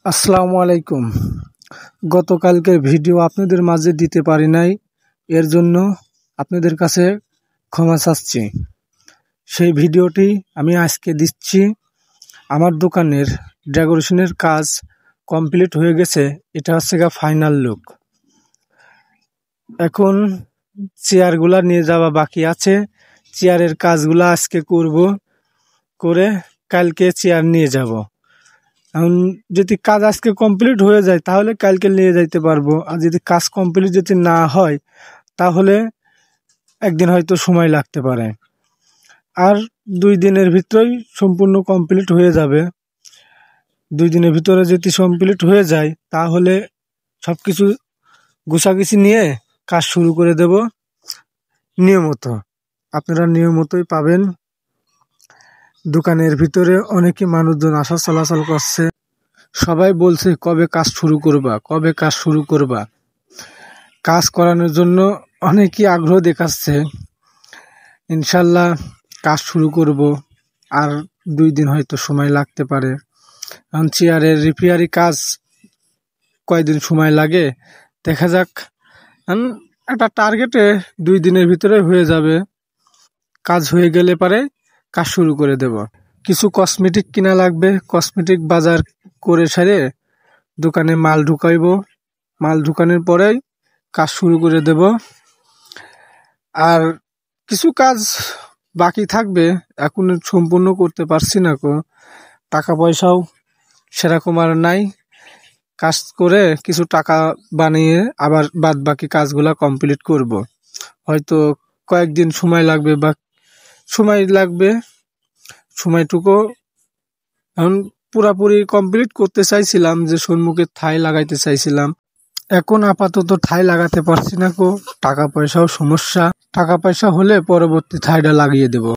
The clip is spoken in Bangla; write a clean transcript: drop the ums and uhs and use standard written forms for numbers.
আসসালামু আলাইকুম। গতকালকের ভিডিও আপনাদের মাঝে দিতে পারি নাই, এর জন্য আপনাদের কাছে ক্ষমা চাচ্ছি। সেই ভিডিওটি আমি আজকে দিচ্ছি। আমার দোকানের ডেকোরেশনের কাজ কমপ্লিট হয়ে গেছে। এটা হচ্ছে ফাইনাল লুক। এখন চেয়ারগুলা নিয়ে যাওয়া বাকি আছে। চেয়ারের কাজগুলা আজকে করব, করে কালকে চেয়ার নিয়ে যাব। এখন যদি কাজ আজকে কমপ্লিট হয়ে যায় তাহলে কালকে নিয়ে যাইতে পারবো, আর যদি কাজ কমপ্লিট যদি না হয় তাহলে একদিন হয়তো সময় লাগতে পারে। আর 2 দিনের ভিতরেই সম্পূর্ণ কমপ্লিট হয়ে যাবে। 2 দিনের ভিতরে যদি কমপ্লিট হয়ে যায় তাহলে সব কিছু গুছাগুছি নিয়ে কাজ শুরু করে দেব নিয়মিত। আপনারা নিয়মিতই পাবেন। দোকানের ভিতরে অনেকে মানুষজন আসা চলাচল করছে, সবাই বলছে কবে কাজ শুরু করবা, কবে কাজ শুরু করবা। কাজ করানোর জন্য অনেকেই আগ্রহ দেখাচ্ছে। ইনশাল্লাহ কাজ শুরু করব। আর 2 দিন হয়তো সময় লাগতে পারে। কারণ চেয়ারের রিপেয়ারি কাজ কয়দিন সময় লাগে দেখা যাক। একটা টার্গেটে 2 দিনের ভিতরে হয়ে যাবে। কাজ হয়ে গেলে পরে কাজ শুরু করে দেব। কিছু কসমেটিক কিনা লাগবে, কসমেটিক বাজার করে সেরে দোকানে মাল ঢুকাইব। মাল ঢুকানোর পরেই কাজ শুরু করে দেব। আর কিছু কাজ বাকি থাকবে, এখন সম্পূর্ণ করতে পারছি না। টাকা পয়সাও সেরকম আর নাই। কাজ করে কিছু টাকা বানিয়ে আবার বাদ বাকি কাজগুলা কমপ্লিট করব। হয়তো কয়েকদিন সময় লাগবে, বা সময়টুকু এখন পুরাপুরি কমপ্লিট করতে চাইছিলাম, যে সম্মুখে ঠাই লাগাইতে চাইছিলাম। এখন আপাতত ঠাই লাগাতে পারছি না। টাকা পয়সাও সমস্যা। টাকা পয়সা হলে পরবর্তী ঠাইটা লাগিয়ে দেব।